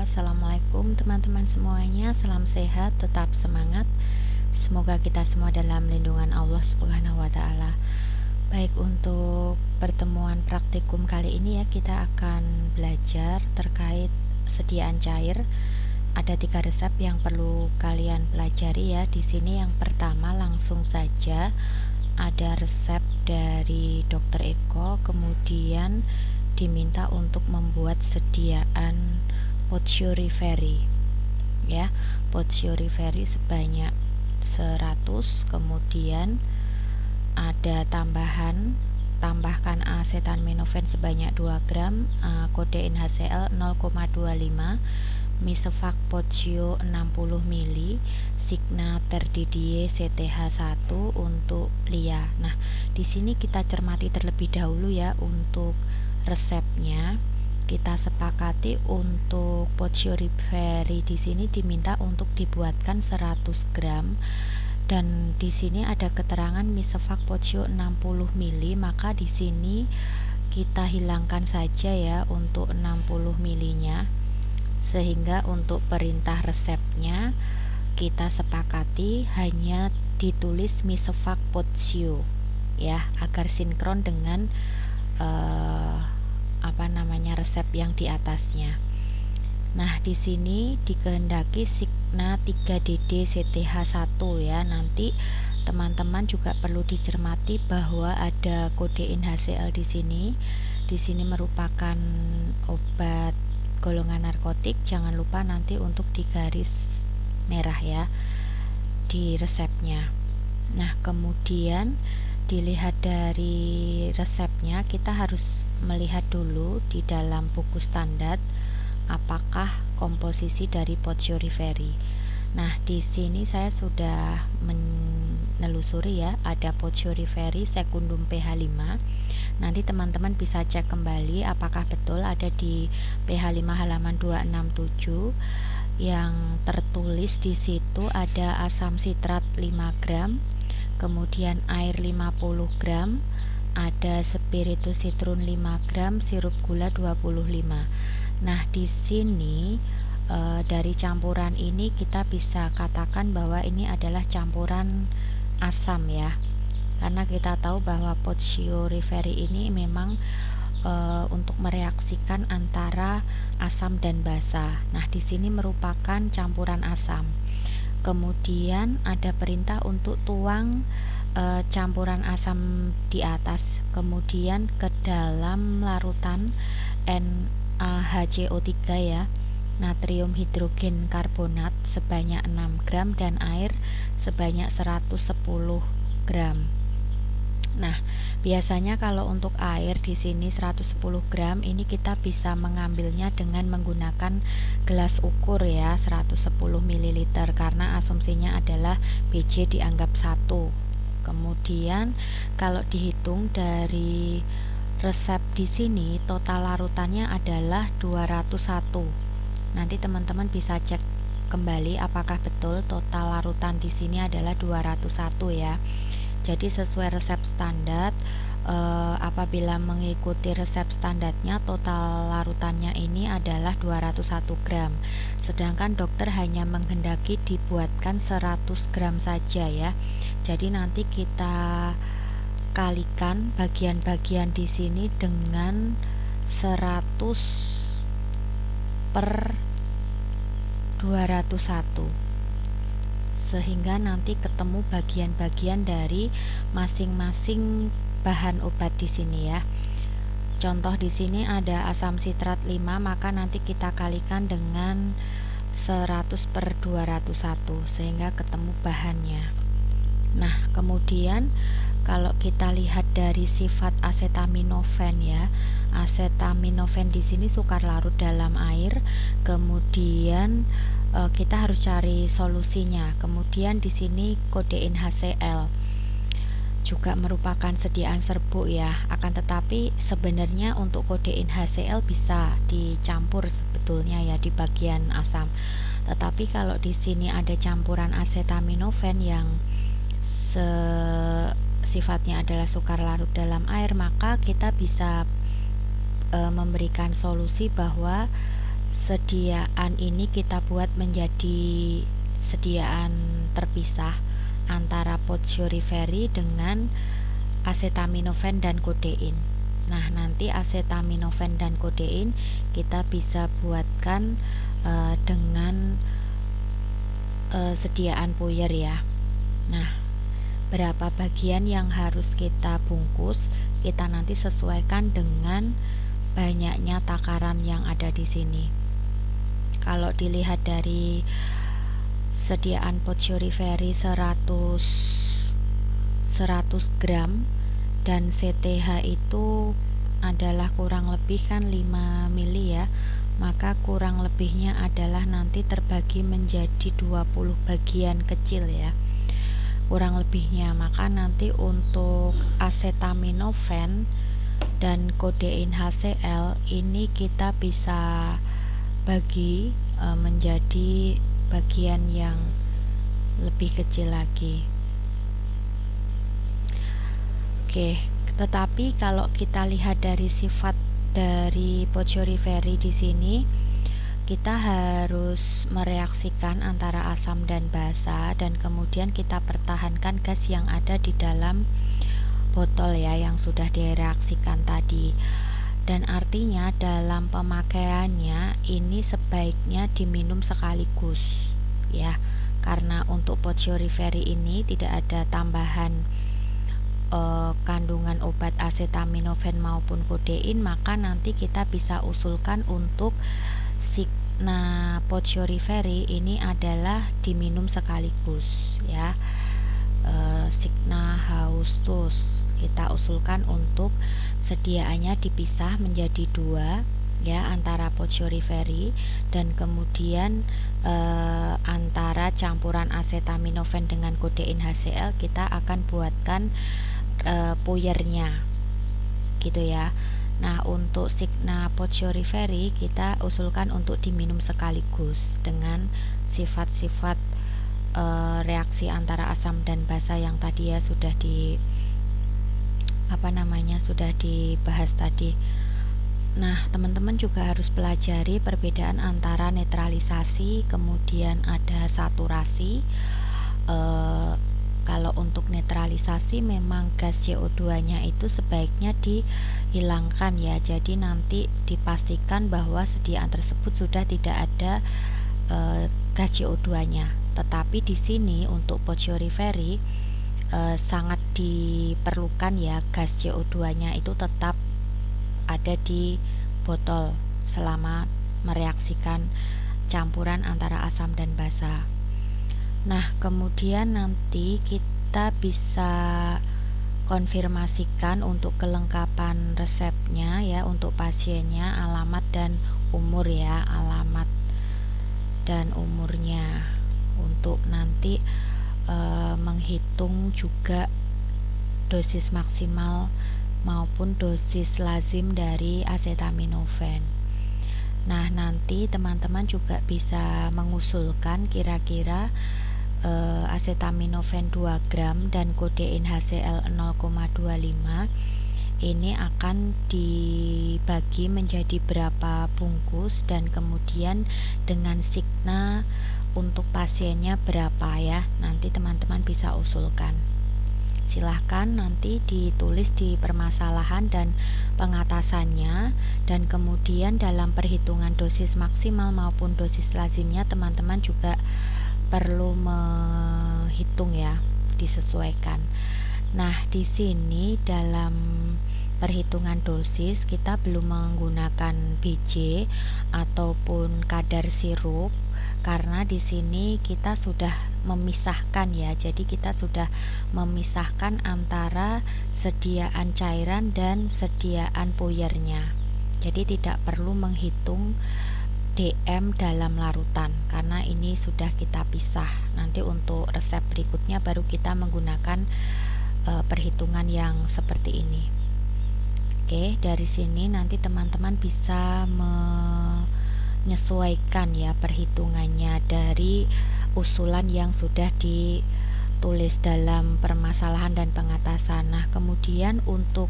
Assalamualaikum teman-teman semuanya. Salam sehat, tetap semangat. Semoga kita semua dalam lindungan Allah Subhanahu wa taala. Baik, untuk pertemuan praktikum kali ini ya, kita akan belajar terkait sediaan cair. Ada 3 resep yang perlu kalian pelajari ya. Di sini yang pertama langsung saja ada resep dari Dr. Eko, kemudian diminta untuk membuat sediaan Potioriferi ya, Potioriferi sebanyak 100, kemudian ada tambahkan acetaminophen sebanyak 2 gram, kodein HCl 0,25, Misevac Potio 60 ml, Signa Terdidie CTH1 untuk Lia. Nah, di sini kita cermati terlebih dahulu ya. Untuk resepnya kita sepakati untuk Potioriferi di sini diminta untuk dibuatkan 100 gram, dan di sini ada keterangan Misevac Potio 60 ml, maka di sini kita hilangkan saja ya untuk 60 ml-nya, sehingga untuk perintah resepnya kita sepakati hanya ditulis Misevac Potio ya, agar sinkron dengan resep yang di atasnya. Nah, di sini dikehendaki Signa 3DD CTH1 ya. Nanti teman-teman juga perlu dicermati bahwa ada kodein HCl di sini. Di sini merupakan obat golongan narkotik. Jangan lupa nanti untuk digaris merah ya di resepnya. Nah, kemudian dilihat dari resepnya, kita harus melihat dulu di dalam buku standar apakah komposisi dari Potioriferi. Nah, di sini saya sudah menelusuri ya, ada Potioriferi sekundum pH 5. Nanti teman-teman bisa cek kembali apakah betul ada di pH 5 halaman 267. Yang tertulis di situ ada asam sitrat 5 gram, kemudian air 50 gram, ada spiritus sitrun 5 gram, sirup gula 25. Nah, di sini dari campuran ini kita bisa katakan bahwa ini adalah campuran asam ya. Karena kita tahu bahwa Potioriferi ini memang untuk mereaksikan antara asam dan basa. Nah, di sini merupakan campuran asam. Kemudian ada perintah untuk tuang campuran asam di atas, kemudian ke dalam larutan NaHCO3 ya, natrium hidrogen karbonat sebanyak 6 gram dan air sebanyak 110 gram. Nah, biasanya kalau untuk air di sini 110 gram ini kita bisa mengambilnya dengan menggunakan gelas ukur ya, 110 ml, karena asumsinya adalah BJ dianggap 1. Kemudian kalau dihitung dari resep di sini, total larutannya adalah 201. Nanti teman-teman bisa cek kembali apakah betul total larutan di sini adalah 201 ya. Jadi sesuai resep standar, apabila mengikuti resep standarnya, total larutannya ini adalah 201 gram. Sedangkan dokter hanya menghendaki dibuatkan 100 gram saja ya. Jadi nanti kita kalikan bagian-bagian di sini dengan 100 per 201, sehingga nanti ketemu bagian-bagian dari masing-masing bahan obat di sini ya. Contoh di sini ada asam sitrat 5, maka nanti kita kalikan dengan 100 per 201 sehingga ketemu bahannya. Nah, kemudian kalau kita lihat dari sifat acetaminophen ya, acetaminophen di sini sukar larut dalam air. Kemudian kita harus cari solusinya. Kemudian di sini kodein HCl juga merupakan sediaan serbuk ya. Akan tetapi sebenarnya untuk kodein HCl bisa dicampur sebetulnya ya di bagian asam. Tetapi kalau di sini ada campuran acetaminophen yang sifatnya adalah sukar larut dalam air, maka kita bisa memberikan solusi bahwa sediaan ini kita buat menjadi sediaan terpisah antara potioriferi dengan acetaminophen dan kodein. Nah, nanti acetaminophen dan kodein kita bisa buatkan dengan sediaan puyer ya. Nah, berapa bagian yang harus kita bungkus, kita nanti sesuaikan dengan banyaknya takaran yang ada di sini. Kalau dilihat dari sediaan potioriferi 100 gram dan CTH itu adalah kurang lebih kan 5 mili ya, maka kurang lebihnya adalah nanti terbagi menjadi 20 bagian kecil ya, kurang lebihnya. Maka nanti untuk acetaminophen dan kodein HCl ini kita bisa bagi menjadi bagian yang lebih kecil lagi. Oke, tetapi kalau kita lihat dari sifat dari potioriferi di sini, kita harus mereaksikan antara asam dan basa, dan kemudian kita pertahankan gas yang ada di dalam botol ya, yang sudah direaksikan tadi. Dan artinya dalam pemakaiannya ini sebaiknya diminum sekaligus ya, karena untuk potioriferi ini tidak ada tambahan kandungan obat acetaminophen maupun kodein, maka nanti kita bisa usulkan untuk Signa potioriferi ini adalah diminum sekaligus ya. Signa haustus kita usulkan untuk sediaannya dipisah menjadi 2 ya, antara potioriferi dan kemudian antara campuran acetaminophen dengan kodein HCl kita akan buatkan puyernya gitu ya. Nah, untuk Signa potioriferi kita usulkan untuk diminum sekaligus dengan sifat-sifat reaksi antara asam dan basa yang tadi ya sudah sudah dibahas tadi. Nah, teman-teman juga harus pelajari perbedaan antara netralisasi kemudian ada saturasi. Kalau untuk netralisasi memang gas CO2-nya itu sebaiknya dihilangkan ya. Jadi nanti dipastikan bahwa sediaan tersebut sudah tidak ada gas CO2-nya. Tetapi di sini untuk potioriferi sangat diperlukan ya, gas CO2-nya itu tetap ada di botol selama mereaksikan campuran antara asam dan basa. Nah, kemudian nanti kita bisa konfirmasikan untuk kelengkapan resepnya ya, untuk pasiennya, alamat dan umur ya, alamat dan umurnya, untuk nanti menghitung juga dosis maksimal maupun dosis lazim dari acetaminophen. Nah, nanti teman-teman juga bisa mengusulkan kira-kira acetaminophen 2 gram dan kodein HCl 0,25 ini akan dibagi menjadi berapa bungkus, dan kemudian dengan Signa untuk pasiennya berapa ya, nanti teman-teman bisa usulkan. Silahkan nanti ditulis di permasalahan dan pengatasannya, dan kemudian dalam perhitungan dosis maksimal maupun dosis lazimnya teman-teman juga perlu menghitung ya, disesuaikan. Nah, di sini dalam perhitungan dosis kita belum menggunakan BJ ataupun kadar sirup, karena di sini kita sudah memisahkan ya. Jadi kita sudah memisahkan antara sediaan cairan dan sediaan puyernya. Jadi tidak perlu menghitung DM dalam larutan karena ini sudah kita pisah. Nanti untuk resep berikutnya baru kita menggunakan perhitungan yang seperti ini. Oke, dari sini nanti teman-teman bisa menyesuaikan ya perhitungannya dari usulan yang sudah ditulis dalam permasalahan dan pengatasan. Nah, kemudian untuk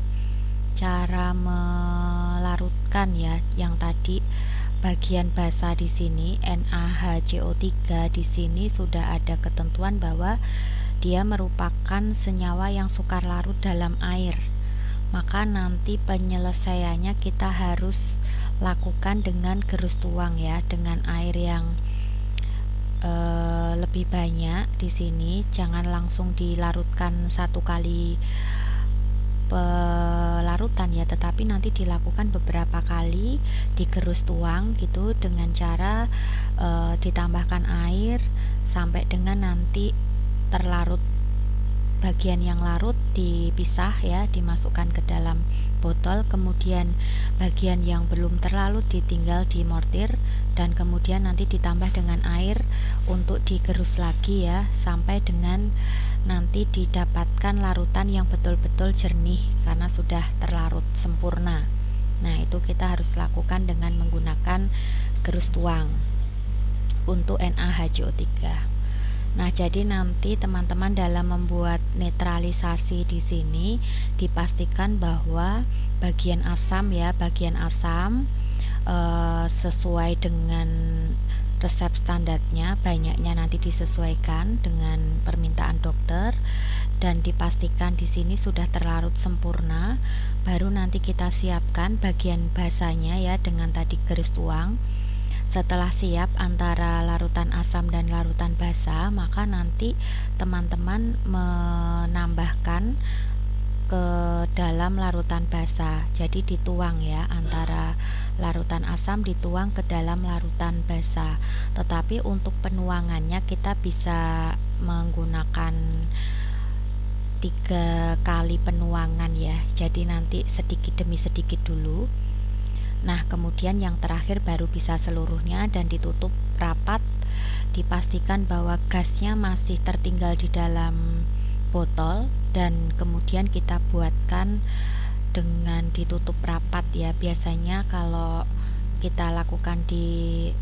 cara melarutkan ya, yang tadi bagian basa di sini NaHCO3 di sini sudah ada ketentuan bahwa dia merupakan senyawa yang sukar larut dalam air. Maka nanti penyelesaiannya kita harus lakukan dengan gerus tuang ya, dengan air yang lebih banyak di sini. Jangan langsung dilarutkan satu kali pelarutan ya, tetapi nanti dilakukan beberapa kali digerus tuang gitu dengan cara ditambahkan air sampai dengan nanti terlarut. Bagian yang larut dipisah ya, dimasukkan ke dalam botol, kemudian bagian yang belum terlalut ditinggal di mortir dan kemudian nanti ditambah dengan air untuk digerus lagi ya, sampai dengan nanti didapatkan larutan yang betul-betul jernih karena sudah terlarut sempurna. Nah, itu kita harus lakukan dengan menggunakan gerus tuang untuk NaHCO3. Nah, jadi nanti teman-teman dalam membuat netralisasi di sini dipastikan bahwa bagian asam ya, bagian asam sesuai dengan resep standarnya, banyaknya nanti disesuaikan dengan permintaan dokter dan dipastikan di sini sudah terlarut sempurna. Baru nanti kita siapkan bagian basanya ya dengan tadi garis tuang. Setelah siap antara larutan asam dan larutan basa, maka nanti teman-teman menambahkan ke dalam larutan basa. Jadi dituang ya, antara larutan asam dituang ke dalam larutan basa. Tetapi untuk penuangannya kita bisa menggunakan 3 kali penuangan ya. Jadi nanti sedikit demi sedikit dulu. Nah, kemudian yang terakhir baru bisa seluruhnya dan ditutup rapat. Dipastikan bahwa gasnya masih tertinggal di dalam botol dan kemudian kita buatkan dengan ditutup rapat ya. Biasanya kalau kita lakukan di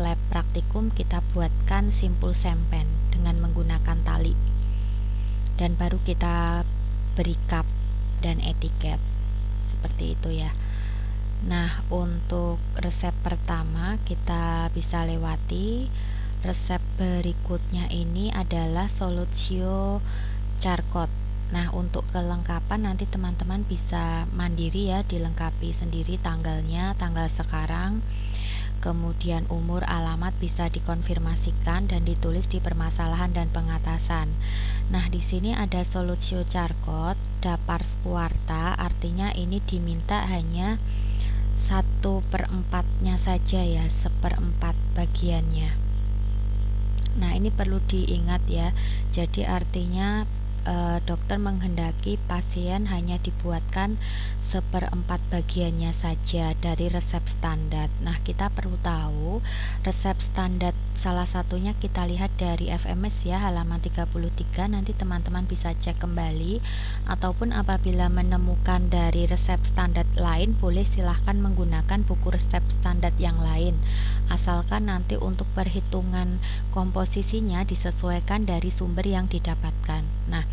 lab praktikum kita buatkan simpul sempen dengan menggunakan tali dan baru kita beri cap dan etiket seperti itu ya. Nah, untuk resep pertama kita bisa lewati. Resep berikutnya ini adalah Solutio Charcot. Nah, untuk kelengkapan nanti teman-teman bisa mandiri ya, dilengkapi sendiri tanggalnya, tanggal sekarang, kemudian umur, alamat bisa dikonfirmasikan dan ditulis di permasalahan dan pengatasan. Nah, di sini ada Solutio Charcot dapars quarta, artinya ini diminta hanya 1/4-nya saja ya, 1/4 bagiannya. Nah, ini perlu diingat ya. Jadi artinya dokter menghendaki pasien hanya dibuatkan 1/4 bagiannya saja dari resep standar. Nah, kita perlu tahu resep standar salah satunya kita lihat dari FMS ya, halaman 33. Nanti teman-teman bisa cek kembali, ataupun apabila menemukan dari resep standar lain boleh silahkan menggunakan buku resep standar yang lain, asalkan nanti untuk perhitungan komposisinya disesuaikan dari sumber yang didapatkan. Nah,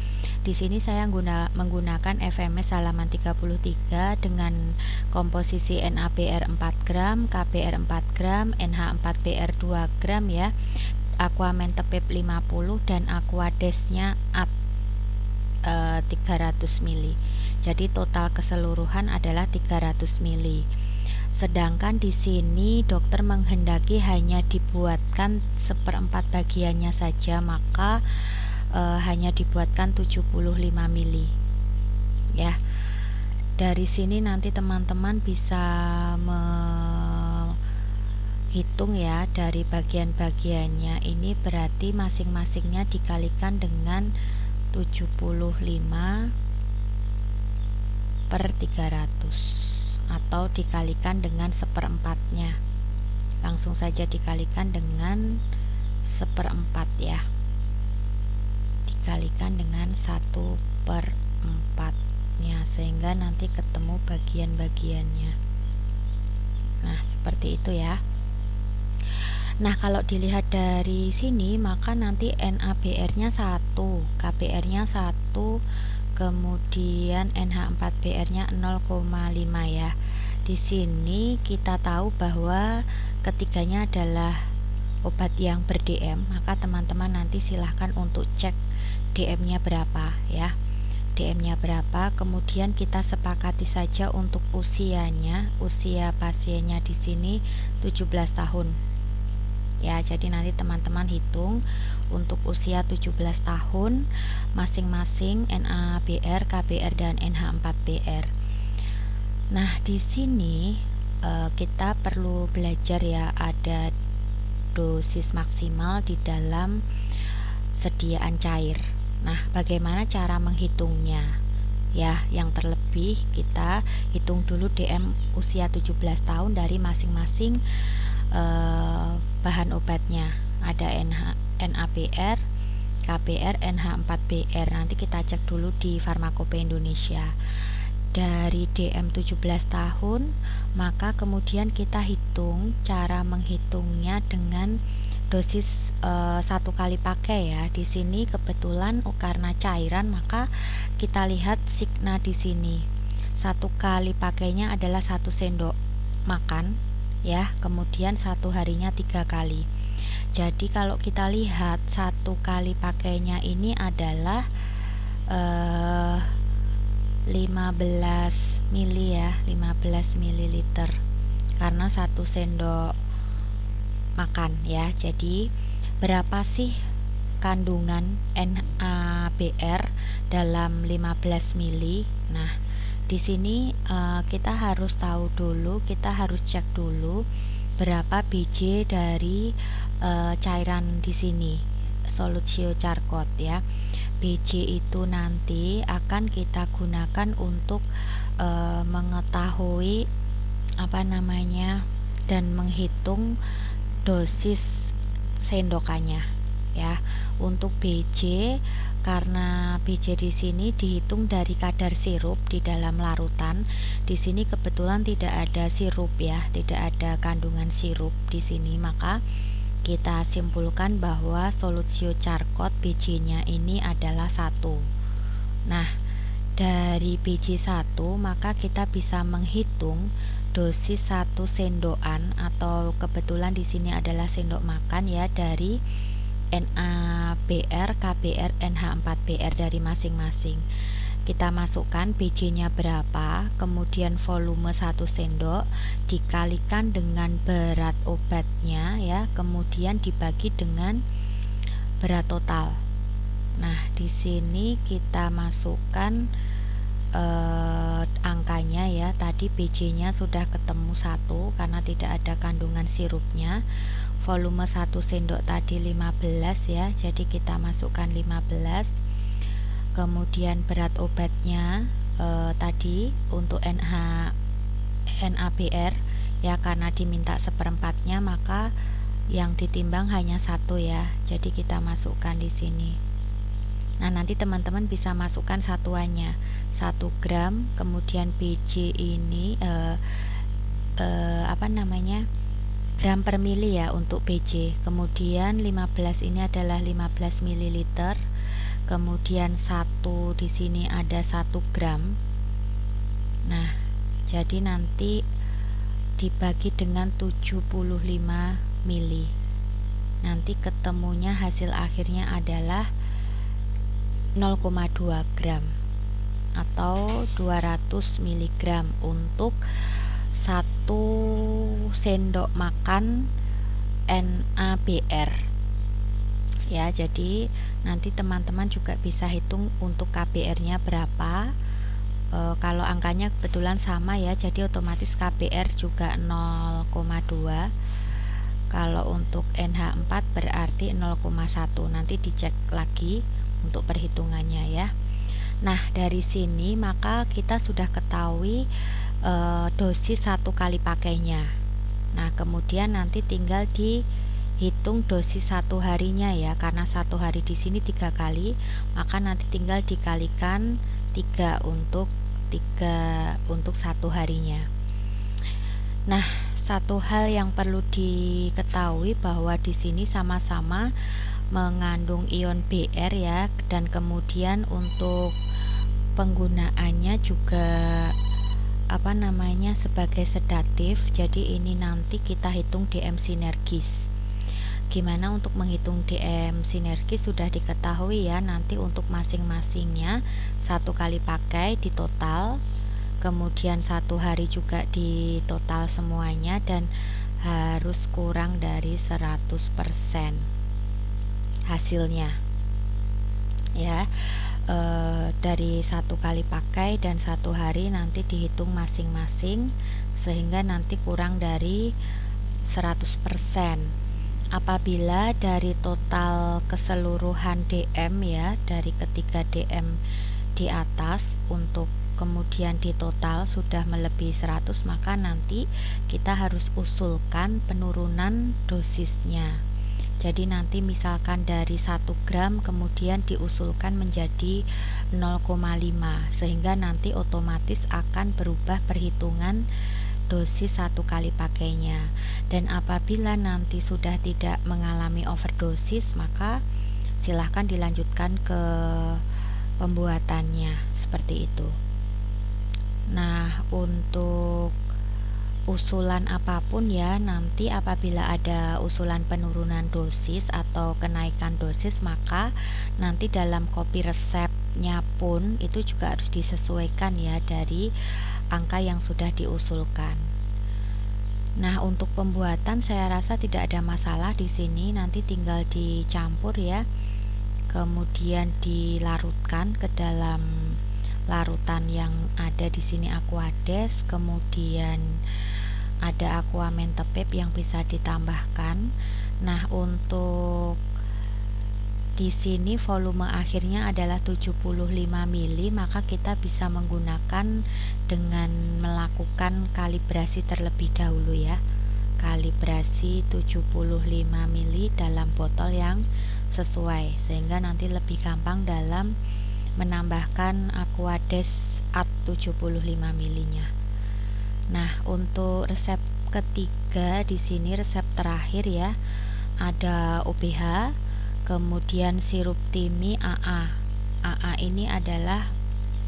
di sini saya menggunakan FMS halaman 33 dengan komposisi NaBr 4 gram, KBr 4 gram, NH4Br 2 gram ya, Aquamentepip 50 dan Aquadesnya 300 ml. Jadi total keseluruhan adalah 300 ml. Sedangkan di sini dokter menghendaki hanya dibuatkan 1/4 bagiannya saja, maka hanya dibuatkan 75 mili ya. Dari sini nanti teman-teman bisa menghitung ya dari bagian-bagiannya. Ini berarti masing-masingnya dikalikan dengan 75/300 atau dikalikan dengan 1/4-nya. Langsung saja dikalikan dengan 1/4 ya, dikalikan dengan 1/4-nya sehingga nanti ketemu bagian-bagiannya. Nah, seperti itu ya. Nah, kalau dilihat dari sini maka nanti NaBr-nya 1, KBr-nya 1, kemudian NH4Br-nya 0,5 ya. Di sini kita tahu bahwa ketiganya adalah obat yang ber-DM, maka teman-teman nanti silahkan untuk cek DM-nya berapa ya. DM-nya berapa, kemudian kita sepakati saja untuk usianya. Usia pasiennya di sini 17 tahun. Ya, jadi nanti teman-teman hitung untuk usia 17 tahun masing-masing NABR, KBR dan NH4PR. Nah, di sini kita perlu belajar ya, ada dosis maksimal di dalam sediaan cair. Nah, bagaimana cara menghitungnya? Ya, yang terlebih kita hitung dulu DM usia 17 tahun dari masing-masing bahan obatnya. Ada NABR, KBR, NH4PR. Nanti kita cek dulu di Farmakope Indonesia. Dari DM 17 tahun, maka kemudian kita hitung, cara menghitungnya dengan dosis satu kali pakai ya. Di sini kebetulan karena cairan, maka kita lihat signa di sini. Satu kali pakainya adalah 1 sendok makan ya, kemudian satu harinya 3 kali. Jadi kalau kita lihat satu kali pakainya ini adalah 15 mili ya, 15 ml karena 1 sendok makan ya. Jadi berapa sih kandungan NABR dalam 15 mili? Nah, di sini kita harus tahu dulu, kita harus cek dulu berapa biji dari cairan di sini, Solucio Charcot ya. BJ itu nanti akan kita gunakan untuk mengetahui dan menghitung dosis sendokannya ya. Untuk BJ, karena BJ di sini dihitung dari kadar sirup di dalam larutan. Di sini kebetulan tidak ada sirup ya, tidak ada kandungan sirup di sini, maka kita simpulkan bahwa Solucio Charcot BJ-nya ini adalah 1. Nah, dari BJ 1 maka kita bisa menghitung dosis 1 sendokan, atau kebetulan di sini adalah sendok makan ya, dari NABR, KBR, NH4PR dari masing-masing. Kita masukkan BJ-nya berapa, kemudian volume 1 sendok dikalikan dengan berat obatnya ya, kemudian dibagi dengan berat total. Nah, di sini kita masukkan angkanya ya. Tadi BJ-nya sudah ketemu 1 karena tidak ada kandungan sirupnya. Volume 1 sendok tadi 15 ya, jadi kita masukkan 15. Kemudian berat obatnya tadi untuk NABR ya, karena diminta seperempatnya maka yang ditimbang hanya 1 ya, jadi kita masukkan di sini. Nah, nanti teman-teman bisa masukkan satuannya 1 gram, kemudian BJ ini gram per mili ya untuk BJ. Kemudian 15 ini adalah 15 ml. Kemudian 1 di sini ada 1 gram. Nah, jadi nanti dibagi dengan 75 mili. Nanti ketemunya hasil akhirnya adalah 0,2 gram atau 200 mg untuk 1 sendok makan NABR ya. Jadi nanti teman-teman juga bisa hitung untuk KBR-nya berapa. Kalau angkanya kebetulan sama ya, jadi otomatis KBR juga 0,2. Kalau untuk NH4 berarti 0,1. Nanti dicek lagi untuk perhitungannya ya. Nah, dari sini maka kita sudah ketahui dosis 1 kali pakainya. Nah, kemudian nanti tinggal dihitung dosis 1 harinya ya, karena 1 hari di sini 3 kali, maka nanti tinggal dikalikan 3 untuk 1 harinya. Nah, satu hal yang perlu diketahui bahwa di sini sama-sama mengandung ion Br ya, dan kemudian untuk penggunaannya juga sebagai sedatif. Jadi ini nanti kita hitung DM sinergis. Gimana untuk menghitung DM sinergis sudah diketahui ya. Nanti untuk masing-masingnya 1 kali pakai di total, kemudian 1 hari juga di total semuanya, dan harus kurang dari 100% hasilnya ya. Dari 1 kali pakai dan 1 hari nanti dihitung masing-masing sehingga nanti kurang dari 100%. Apabila dari total keseluruhan DM ya, dari ketiga DM di atas, untuk kemudian di total sudah melebihi 100, maka nanti kita harus usulkan penurunan dosisnya. Jadi nanti misalkan dari 1 gram kemudian diusulkan menjadi 0,5, sehingga nanti otomatis akan berubah perhitungan dosis 1 kali pakainya. Dan apabila nanti sudah tidak mengalami overdosis, maka silahkan dilanjutkan ke pembuatannya seperti itu. Nah, untuk usulan apapun ya, nanti apabila ada usulan penurunan dosis atau kenaikan dosis, maka nanti dalam kopi resepnya pun itu juga harus disesuaikan ya dari angka yang sudah diusulkan. Nah, untuk pembuatan saya rasa tidak ada masalah di sini, nanti tinggal dicampur ya. Kemudian dilarutkan ke dalam larutan yang ada di sini, Aquades, kemudian ada Aquamentepip yang bisa ditambahkan. Nah, untuk di sini volume akhirnya adalah 75 mili, maka kita bisa menggunakan dengan melakukan kalibrasi terlebih dahulu ya. Kalibrasi 75 mili dalam botol yang sesuai, sehingga nanti lebih gampang dalam menambahkan Aquades Ad 75 milinya. Nah, untuk resep ketiga di sini, resep terakhir ya, ada OBH, kemudian sirup timi AA. AA ini adalah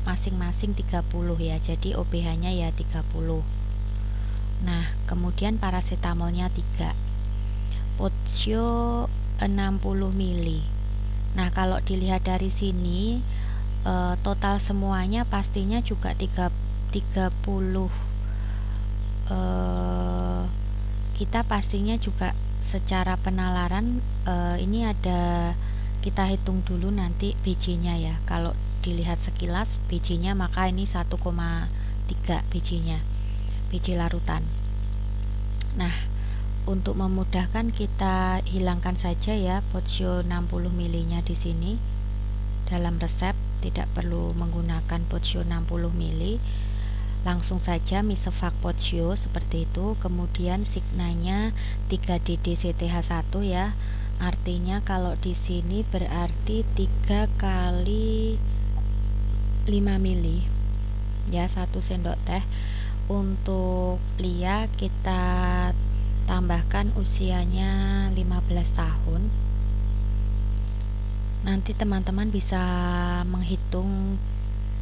masing-masing 30 ya, jadi OBH-nya ya 30. Nah, kemudian paracetamolnya 3. Potsio 60 mili. Nah, kalau dilihat dari sini total semuanya pastinya juga 30. Kita pastinya juga secara penalaran ini ada, kita hitung dulu nanti bijinya ya. Kalau dilihat sekilas bijinya, maka ini 1,3 bijinya, biji larutan. Nah, untuk memudahkan kita hilangkan saja ya Potsio 60 milinya di sini. Dalam resep tidak perlu menggunakan Potsio 60 mili. Langsung saja Misovac Potsio seperti itu. Kemudian signanya 3DD CTH1 ya. Artinya kalau di sini berarti 3 kali 5 mili ya, 1 sendok teh. Untuk Lia kita tambahkan usianya 15 tahun. Nanti teman-teman bisa menghitung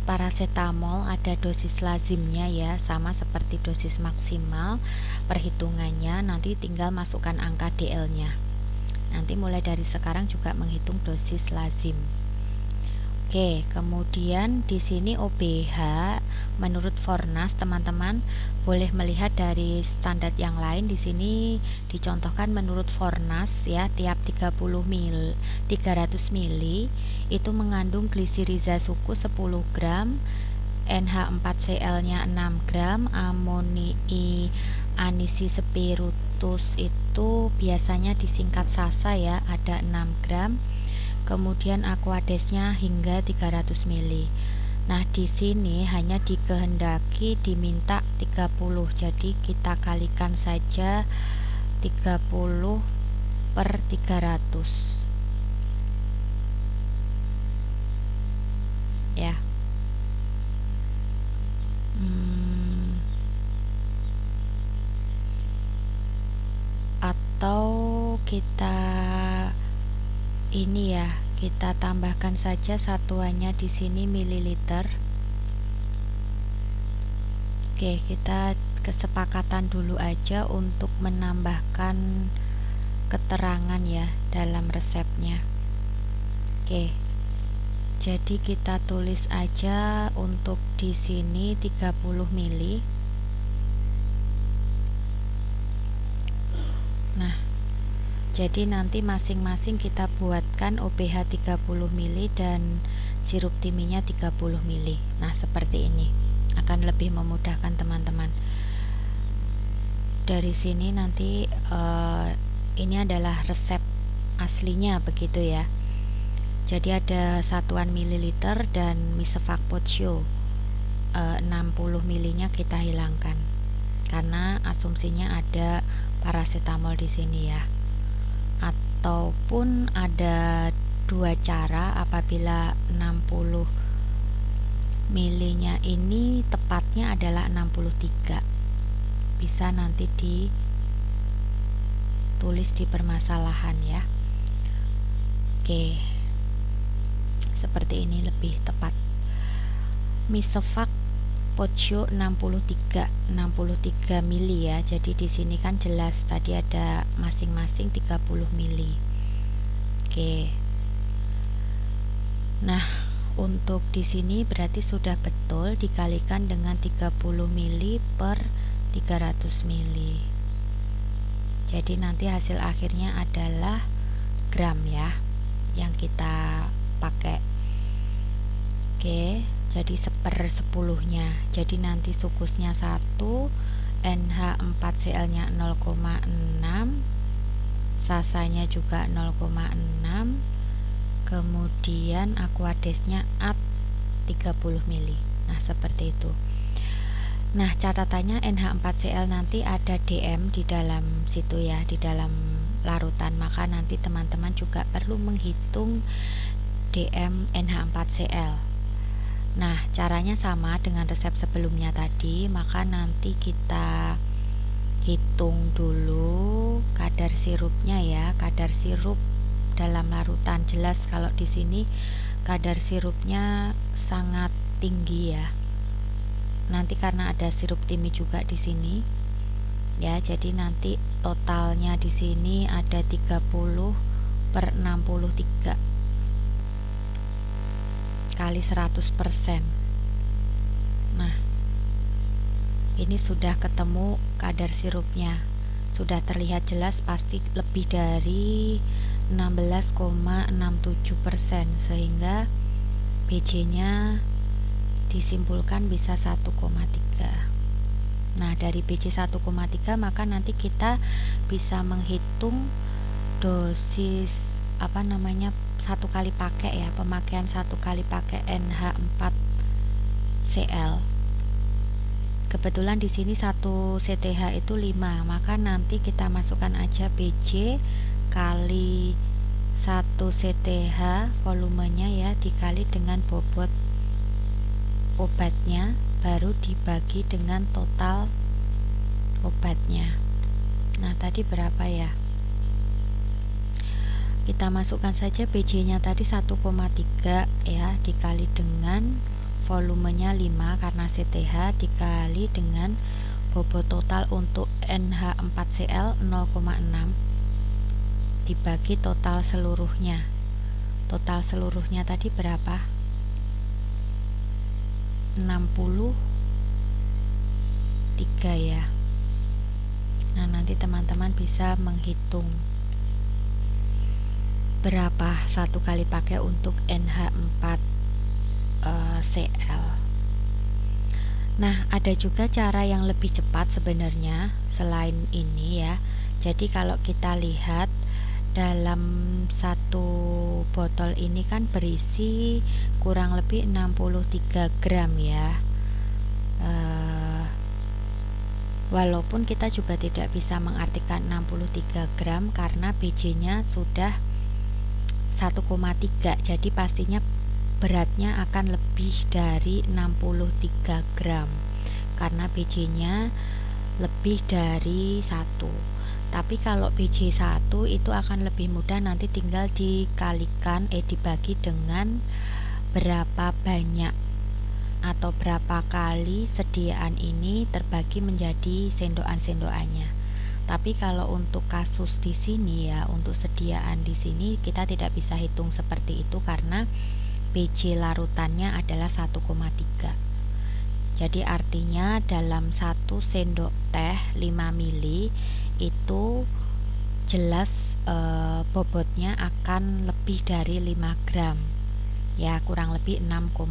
paracetamol, ada dosis lazimnya ya, sama seperti dosis maksimal. Perhitungannya nanti tinggal masukkan angka DL-nya. Nanti mulai dari sekarang juga menghitung dosis lazim. Oke, kemudian di sini OBH menurut Fornas, teman-teman boleh melihat dari standar yang lain. Di sini dicontohkan menurut Fornas ya, tiap 300 mili itu mengandung glisiriza suku 10 gram, NH4Cl-nya 6 gram, amonii anisi spiritus itu biasanya disingkat SASA ya, ada 6 gram. Kemudian Aquadesnya hingga 300 mili. Nah, di sini hanya dikehendaki diminta 30. Jadi kita kalikan saja 30 per 300. Ya. Atau kita ini ya, kita tambahkan saja satuannya di sini mililiter. Oke, kita kesepakatan dulu aja untuk menambahkan keterangan ya dalam resepnya. Oke. Jadi kita tulis aja untuk di sini 30 mili. Nah, jadi nanti masing-masing kita buatkan OPH 30 mili dan sirup timinya 30 mili. Nah, seperti ini. Akan lebih memudahkan teman-teman. Dari sini nanti ini adalah resep aslinya begitu ya. Jadi ada satuan mililiter dan Misefak Pocio 60 milinya kita hilangkan karena asumsinya ada paracetamol di sini ya. Ataupun ada dua cara, apabila 60 milinya ini tepatnya adalah 63. Bisa nanti ditulis di permasalahan ya. Oke. Seperti ini lebih tepat. Misefak Pocio 63 mili ya. Jadi di sini kan jelas tadi ada masing-masing 30 mili. Oke. Nah, untuk di sini berarti sudah betul dikalikan dengan 30 mili per 300 mili. Jadi nanti hasil akhirnya adalah gram ya yang kita pakai. Oke, jadi 1/10-nya. Jadi nanti sukusnya 1, NH4Cl nya 0,6, sasanya juga 0,6, kemudian aquadesnya at 30 mili. Nah, seperti itu. Nah, catatannya NH4Cl nanti ada DM di dalam situ ya, di dalam larutan. Maka nanti teman-teman juga perlu menghitung DM NH4Cl. Nah, caranya sama dengan resep sebelumnya tadi. Maka nanti kita hitung dulu kadar sirupnya ya, kadar sirup dalam larutan. Jelas kalau di sini kadar sirupnya sangat tinggi ya. Nanti karena ada sirup timi juga di sini ya, jadi nanti totalnya di sini ada 30/63 kali 100%. Nah, ini sudah ketemu kadar sirupnya, sudah terlihat jelas pasti lebih dari 16,67%, sehingga BJ nya disimpulkan bisa 1,3. Nah, dari BJ 1,3 maka nanti kita bisa menghitung dosis satu kali pakai ya, pemakaian satu kali pakai NH4Cl. Kebetulan di sini 1 CTH itu 5, maka nanti kita masukkan aja BJ kali 1 CTH volumenya ya, dikali dengan bobot obatnya, baru dibagi dengan total obatnya. Nah, tadi berapa ya? Kita masukkan saja BJ nya tadi 1,3 ya, dikali dengan volumenya 5 karena CTH, dikali dengan bobot total untuk NH4Cl 0,6, dibagi total seluruhnya. Total seluruhnya tadi berapa? 63 ya. Nah, nanti teman-teman bisa menghitung berapa satu kali pakai untuk NH4Cl. Nah, ada juga cara yang lebih cepat sebenarnya selain ini ya. Jadi kalau kita lihat dalam satu botol ini kan berisi kurang lebih 63 gram ya. Walaupun kita juga tidak bisa mengartikan 63 gram karena BJ nya sudah 1,3, jadi pastinya beratnya akan lebih dari 63 gram karena BJ nya lebih dari 1. Tapi kalau BJ 1 itu akan lebih mudah, nanti tinggal dibagi dengan berapa banyak atau berapa kali sediaan ini terbagi menjadi sendokan-sendokannya. Tapi kalau untuk kasus di sini ya, untuk sediaan di sini kita tidak bisa hitung seperti itu karena BJ larutannya adalah 1,3. Jadi artinya dalam 1 sendok teh 5 ml itu jelas bobotnya akan lebih dari 5 gram ya, kurang lebih 6,5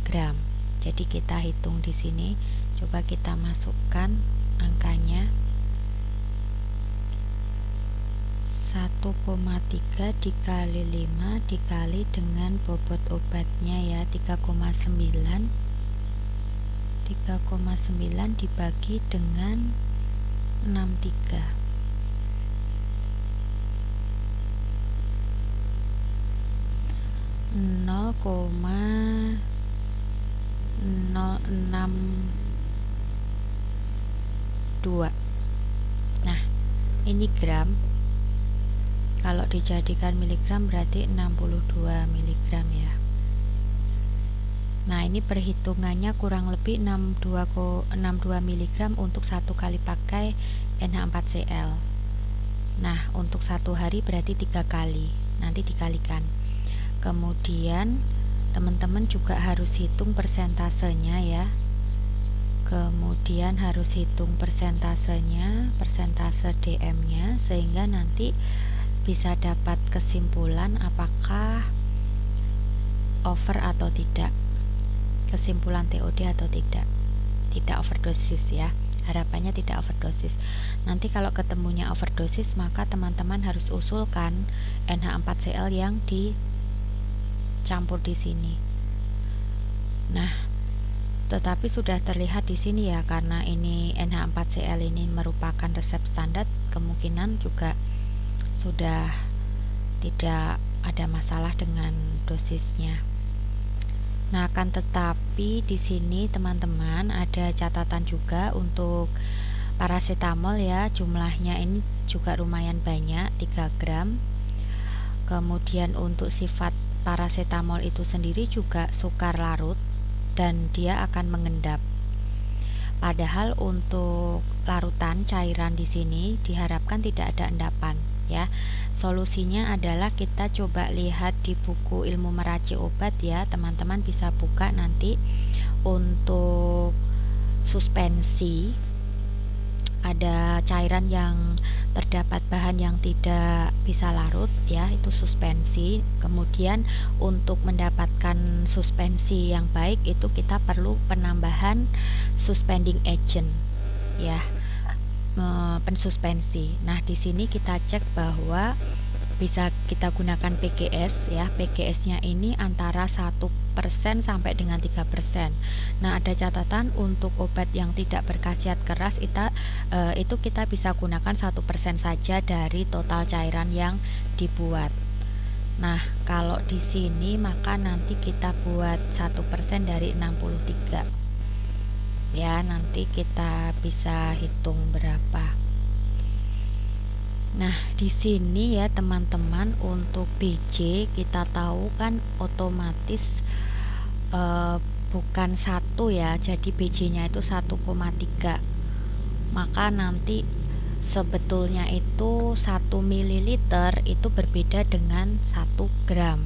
gram. Jadi kita hitung di sini, coba kita masukkan angkanya 1,3 dikali 5 dikali dengan bobot obatnya ya 3,9 dibagi dengan 63. 0,062. Nah, ini gram. Kalau dijadikan miligram berarti 62 miligram ya. Nah, ini perhitungannya kurang lebih 62 miligram untuk 1 kali pakai NH4Cl. Nah, untuk 1 hari berarti 3 kali. Nanti dikalikan. Kemudian teman-teman juga harus hitung persentasenya ya. Kemudian harus hitung persentasenya, persentase DM-nya, sehingga nanti bisa dapat kesimpulan apakah over atau tidak, kesimpulan TOD atau tidak overdosis ya. Harapannya tidak overdosis. Nanti kalau ketemunya overdosis, maka teman-teman harus usulkan NH4Cl yang dicampur di sini. Nah, tetapi sudah terlihat di sini ya, karena ini NH4Cl ini merupakan resep standar, kemungkinan juga sudah tidak ada masalah dengan dosisnya. Nah, akan tetapi di sini teman-teman ada catatan juga untuk paracetamol ya, jumlahnya ini juga lumayan banyak, 3 gram. Kemudian untuk sifat paracetamol itu sendiri juga sukar larut dan dia akan mengendap. Padahal untuk larutan cairan di sini diharapkan tidak ada endapan ya. Solusinya adalah kita coba lihat di buku ilmu meracik obat ya, teman-teman bisa buka nanti. Untuk suspensi ada cairan yang terdapat bahan yang tidak bisa larut ya, itu suspensi. Kemudian untuk mendapatkan suspensi yang baik itu kita perlu penambahan suspending agent ya, pensuspensi. Nah, di sini kita cek bahwa bisa kita gunakan PGS ya. PGS-nya ini antara 1% sampai dengan 3%. Nah, ada catatan untuk obat yang tidak berkhasiat keras itu kita bisa gunakan 1% saja dari total cairan yang dibuat. Nah, kalau di sini maka nanti kita buat 1% dari 63. Ya, nanti kita bisa hitung berapa. Nah, di sini ya teman-teman, untuk BJ kita tahu kan otomatis bukan 1 ya, jadi BJ-nya itu 1,3. Maka nanti sebetulnya itu 1 ml itu berbeda dengan 1 gram.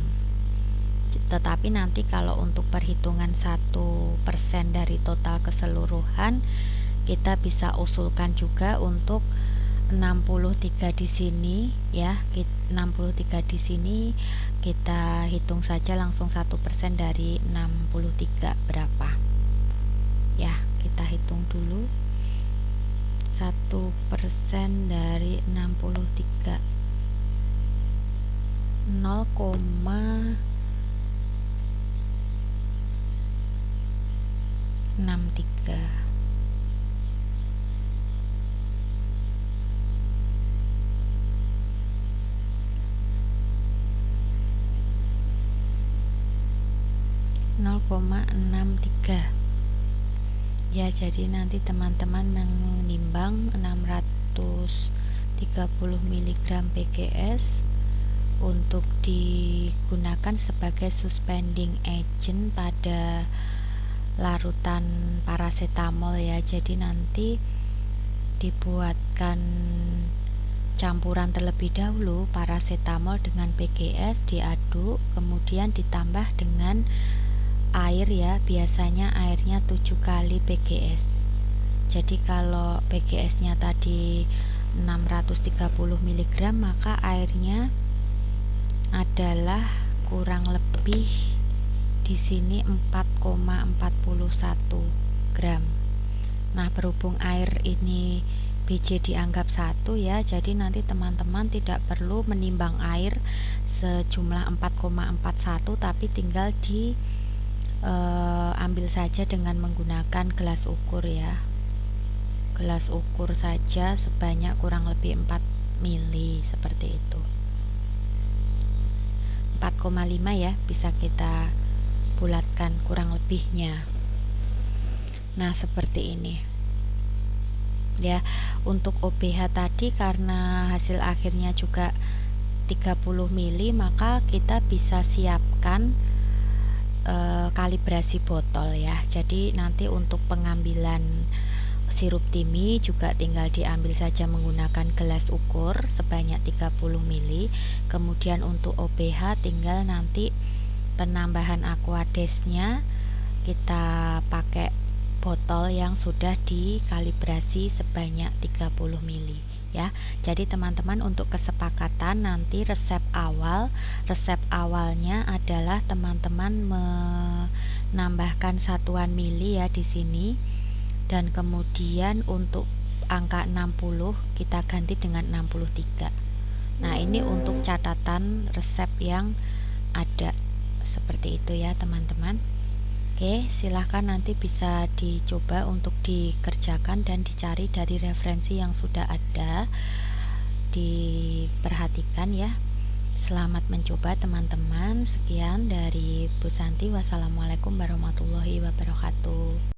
Tetapi nanti kalau untuk perhitungan 1% dari total keseluruhan, kita bisa usulkan juga untuk 63 di sini ya. 63 di sini kita hitung saja langsung 1% dari 63 berapa ya. Kita hitung dulu 1% dari 63 0,63. Ya, jadi nanti teman-teman menimbang 630 mg PGS untuk digunakan sebagai suspending agent pada larutan paracetamol ya. Jadi nanti dibuatkan campuran terlebih dahulu paracetamol dengan PGS, diaduk, kemudian ditambah dengan air ya, biasanya airnya 7 kali PGS. Jadi kalau PGS nya tadi 630 mg, maka airnya adalah kurang lebih di sini 4,41 gram. Nah, berhubung air ini BJ dianggap 1 ya, jadi nanti teman-teman tidak perlu menimbang air sejumlah 4,41, tapi tinggal ambil saja dengan menggunakan gelas ukur ya. Gelas ukur saja sebanyak kurang lebih 4 mili seperti itu. 4,5 ya, bisa kita bulatkan kurang lebihnya. Nah, seperti ini ya. Untuk OBH tadi karena hasil akhirnya juga 30 mili, maka kita bisa siapkan kalibrasi botol ya. Jadi nanti untuk pengambilan sirup timi juga tinggal diambil saja menggunakan gelas ukur sebanyak 30 mili. Kemudian untuk OBH tinggal nanti penambahan aquadesnya kita pakai botol yang sudah dikalibrasi sebanyak 30 mili ya. Jadi teman-teman, untuk kesepakatan nanti resep awalnya adalah teman-teman menambahkan satuan mili ya di sini, dan kemudian untuk angka 60 kita ganti dengan 63. Nah, ini untuk catatan resep yang ada seperti itu ya teman-teman. Oke, silahkan nanti bisa dicoba untuk dikerjakan dan dicari dari referensi yang sudah ada, diperhatikan ya. Selamat mencoba teman-teman. Sekian dari Bu Santi. Wassalamualaikum warahmatullahi wabarakatuh.